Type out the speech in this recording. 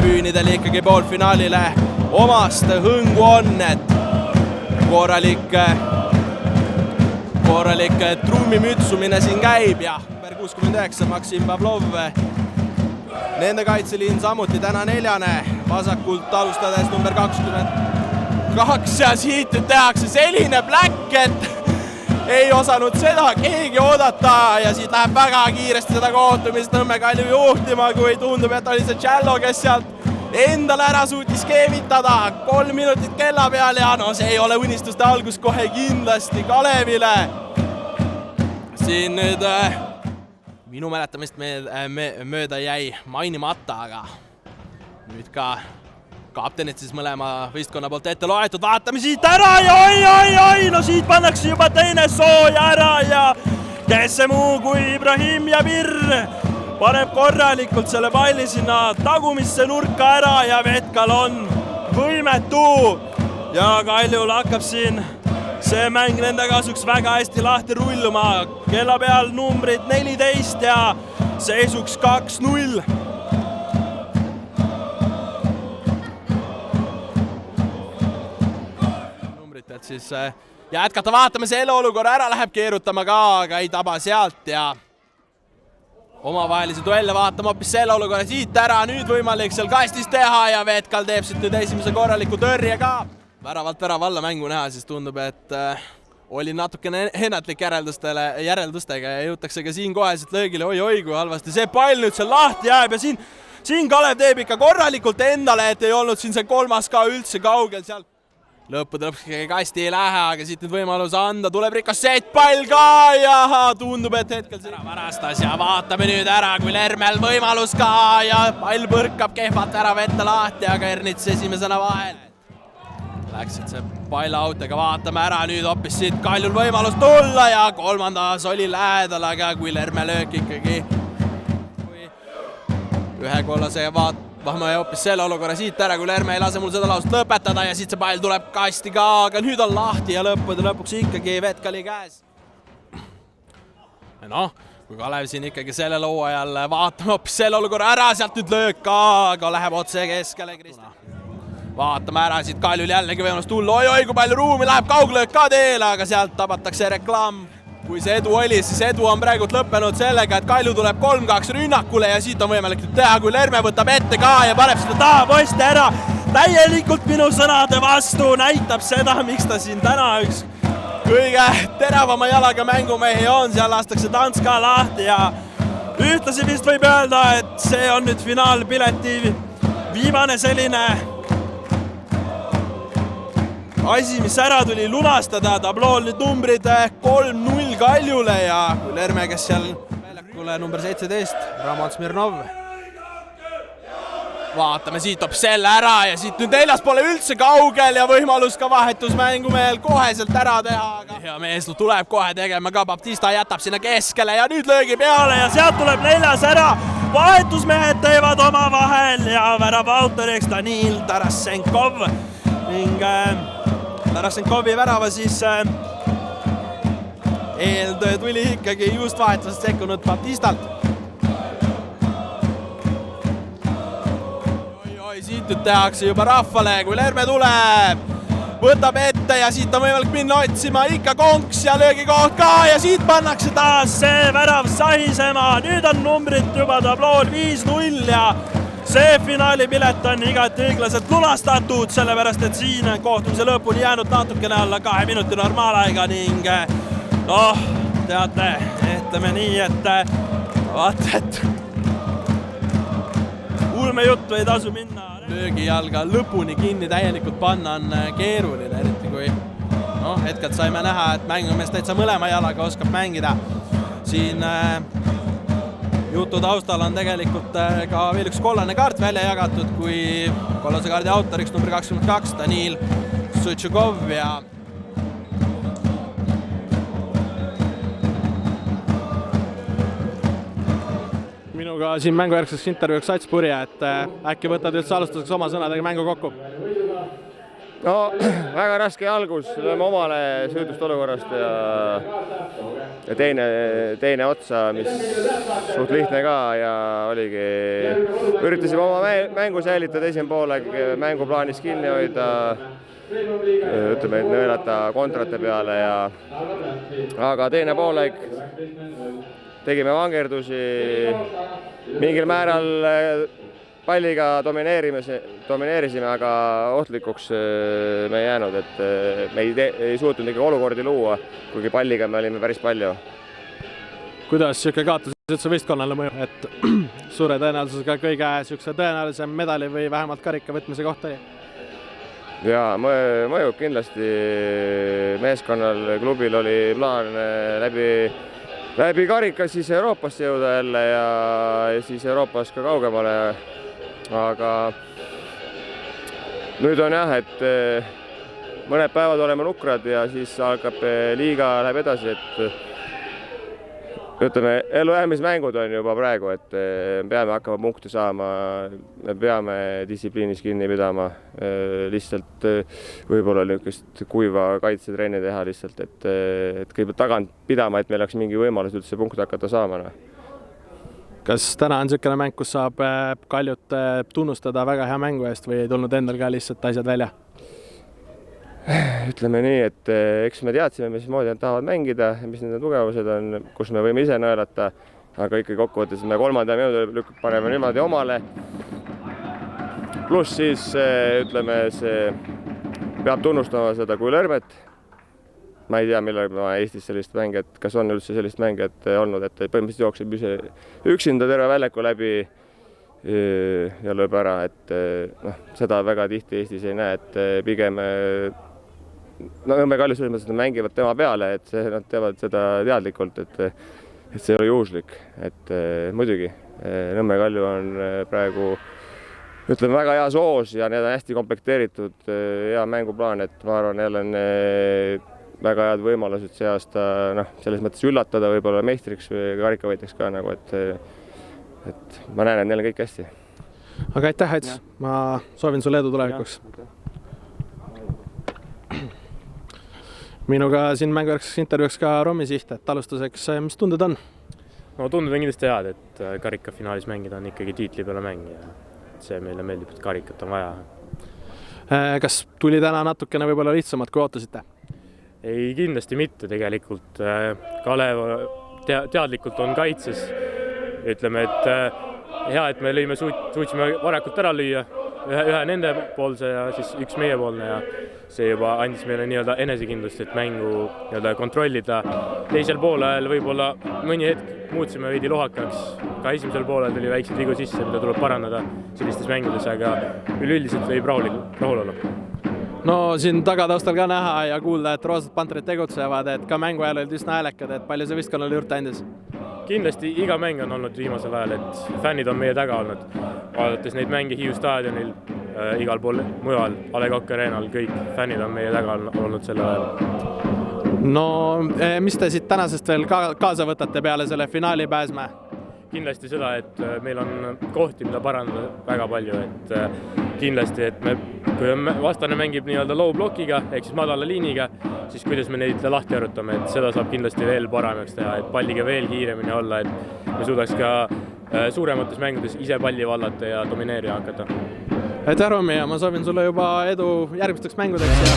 tribüünidel ikkagi poolfinaalile omast hõngu on, et korralik trummimütsumine siin käib ja number 69 Maksim Pavlov. Nende kaitseliin samuti täna neljane, vasakult alustades number 22 ja siit tehakse selline pläkk, et ei osanud seda keegi oodata ja siit läheb väga kiiresti seda kohtumist Nõmme Kalju juhtima, kui tundub, et oli see Cello, kes sealt endale ära suutis keevitada. 3 minutit kella peal ja no see ei ole unistuste algus kohe kindlasti Kalevile. Siin nüüd minu mäletamist mööda jäi mainimata, aga nüüd ka kaptenid siis mõlema võistkonna poolt ette loetud. Vaatame siit ära ja oi, no siit pannakse juba teine sooja ära ja kes see muu kui Ibrahim Jabir paneb korralikult selle palli sinna tagumisse nurka ära ja Vetkal on võimetu ja Kaljul hakkab siin see mäng nende kasuks väga hästi lahti rulluma. Kella peal numbrid 14 ja seisuks 2-0. Et siis jätkata, vaatame selle olukorra ära, läheb keerutama ka, aga ei taba sealt ja omavahelisi duelle vaatame hoopis selle olukorra siit ära. Nüüd võimalik seal kastis teha ja Vetkal teeb siit nüüd esimese korraliku tõrje ka. Väravalt värava alla mängu näha, siis tundub, et oli natukene ennatlik järeldustega ja jõutakse ka siin kohe siit löögile. Oi, kui halvasti see pall nüüd seal lahti jääb ja siin Kalev teeb ikka korralikult endale, et ei olnud siin see kolmas ka üldse kaugel seal. Lõppude lõpuks kasti ei lähe, aga siit nüüd võimalus anda, tuleb Ricochet pall ka ja tundub, et hetkel ära varastas ja vaatame nüüd ära, kui Lermel võimalus ka ja pall põrkab kehvalt ära vette lahti, aga Ernits esimesena vahel. Läksid see pall autega, vaatame ära nüüd hoopis siit Kaljul võimalus tulla ja kolmandas oli lähedal, aga kui Lerme löök ikkagi ühe kollase Vahme hoopis selle olukorra siit ära, kui Lerme ei lase mul seda laust lõpetada ja siit see pall tuleb kasti ka, aga nüüd on lahti ja lõppude lõpuks ikkagi Vetkali käes. Noh, kui Kalev siin ikkagi sellel hooajal vaatame hoopis selle olukorra ära, sealt nüüd löök ka, aga läheb otse keskele Kristjan. Vaatame ära siit Kaljul jällegi võimalus tulla, oi, kui palju ruumi, läheb kauglöök ka teele, aga sealt tabatakse reklaam. Kui see edu oli, siis edu on praegult lõppenud sellega, et Kalju tuleb 3-2 rünnakule ja siit on võimalik nüüd teha, kui Lerme võtab ette ka ja paneb seda taha poiste ära. Täielikult minu sõnade vastu näitab seda, miks ta siin täna üks kõige teravama jalaga mängumehi on. Seal lastakse tants ka lahti ja ühtlasi vist võib öelda, et see on nüüd finaalpileti viimane selline asi, mis ära tuli lunastada. Tablool nüüd numbrid 3-0 Kaljule ja kui Lerme, kes seal väljakule number 17, Ramon Smirnov. Vaatame siit toob selle ära ja siit nüüd neljas pole üldse kaugel ja võimalus ka vahetusmängumehel koheselt ära teha. Hea mees tuleb kohe tegema ka, Baptista jätab sinna keskele ja nüüd löögi peale ja sealt tuleb neljas ära. Vahetusmehed teevad oma vahel ja värava autoriks Danil Tarasenkov ning Tarasenkovi värava siis eeltöö tuli ikkagi just vahetusest sekkunud Baptistalt. Oi, siit nüüd tehakse juba rahvale, kui Lerme tuleb, võtab ette ja siit on võimalik minna otsima ikka konks ja löögikoht ka ja siit pannakse taas see värav sahisema. Nüüd on numbrid juba tablool 5-0 ja see finaalipilet on igati õiglaselt lunastatud, sellepärast et siin kohtumise lõpuni jäänud natukene alla 2 minuti normaalaega ning noh, teate, ütleme nii, et vaata, et ulmejuttu ei tasu minna. Löögijalga lõpuni kinni täielikult panna on keeruline, eriti kui hetkelt saime näha, et mängumees täitsa mõlema jalaga oskab mängida. Siin jutu taustal on tegelikult ka veel üks kollane kaart välja jagatud, kui kollase kaardi autoriks number 22 Danil Sutšukov ja minuga siin mängujärgseks intervjuuks Sats Purje, et äkki võtad üldse alustuseks oma sõnadega mängu kokku? No väga raske algus, lööme omale sõidust olukorrast ja teine otsa, mis suht lihtne ka ja oligi, üritasime oma mängu säilitada, esimene poolaeg mänguplaanis kinni hoida, ütleme, et nõelata kontrate peale aga teine poolaeg tegime vangerdusi, mingil määral palliga domineerisime, aga ohtlikuks me ei jäänud, et me ei suutnud ikka olukordi luua, kuigi palliga me olime päris palju. Kuidas siuke kaotus üldse võistkonnale mõjub, et suure tõenäosusega kõige tõenäolisem medali või vähemalt karika võtmise koht oli? Jaa, mõjub kindlasti. Meeskonnal, klubil oli plaan läbi karika siis Euroopasse jõuda jälle ja siis Euroopas ka kaugemale. Aga nüüd on jah, et mõned päevad oleme nukrad ja siis hakkab liiga läheb edasi, et ütleme, ellujäämismängud on juba praegu, et peame hakkama punkte saama, me peame distsipliinis kinni pidama, lihtsalt võib-olla niisugust kuiva kaitsetrenni teha lihtsalt, et kõigepealt tagant pidama, et meil oleks mingi võimalus üldse punkte hakata saama. Kas täna on niisugune mäng, kus saab Kaljut tunnustada väga hea mängu eest või ei tulnud endal ka lihtsalt asjad välja? Ütleme nii, et eks me teadsime, mismoodi nad tahavad mängida, mis nende tugevused on, kus me võime ise nõelata, aga ikkagi kokkuvõttes me 3. minutil paneme niimoodi omale. Pluss siis ütleme, see peab tunnustama seda kui Lörmet. Ma ei tea, millal ma Eestis sellist mängijat, kas on üldse sellist mängijat olnud, et põhimõtteliselt jookseb üksinda terve väljaku läbi ja lööb ära, et seda väga tihti Eestis ei näe, et pigem Nõmme Kalju selles mõttes, et nad mängivad tema peale, et nad teevad seda teadlikult, et see ei ole juhuslik, et muidugi Nõmme Kalju on praegu ütleme väga hea soos ja need on hästi komplekteeritud, hea mänguplaan, et ma arvan, neil on väga head võimalused see aasta selles mõttes üllatada võib-olla meistriks või karikavõitjaks ka, et ma näen, et neil on kõik hästi. Aga aitäh, Ats! Ma soovin sulle edu tulevikuks. Minuga siin mängujärgseks intervjuuks ka Rommi Siht, et alustuseks, mis tunded on? No tunded on kindlasti head, et karikafinaalis mängida on ikkagi tiitli peale mäng ja see meile meeldib, et karikat on vaja. Kas tuli täna natukene võib-olla lihtsamalt, kui ootasite? Ei, kindlasti mitte tegelikult. Kalev teadlikult on kaitses. Ütleme, et hea, et me suutsime varakult ära lüüa, ühe nende poolse ja siis üks meie poolne ja see juba andis meile nii-öelda enesekindlust, et mängu nii-öelda kontrollida. Teisel poolel võib-olla mõni hetk muutsime veidi lohakaks. Ka esimesel poolel tuli väikseid vigu sisse, mida tuleb parandada sellistes mängudes, aga üleüldiselt võib rahul olla. No siin tagataustal ka näha ja kuulda, et roosad pantrid tegutsevad, et ka mängu ajal olid üsna häälekad, et palju see võistkonnale juurde andis? Kindlasti iga mäng on olnud viimasel ajal, et fännid on meie taga olnud. Vaadates neid mänge Hiiu staadionil, igal pool mujal, A. Le Coq Arenal, kõik fännid on meie taga olnud selle ajal. No mis te siit tänasest veel kaasa võtate peale selle finaali pääsme? Kindlasti seda, et meil on kohti, mida parandada väga palju, et kindlasti, et kui vastane mängib nii-öelda low blokiga, ehk siis madala liiniga, siis kuidas me neid lahti arutame, et seda saab kindlasti veel paremaks teha, et palliga veel kiiremini olla, et me suudaks ka suuremates mängudes ise palli vallata ja domineerida hakata. Aitäh, Rommi, ja ma soovin sulle juba edu järgmisteks mängudeks ja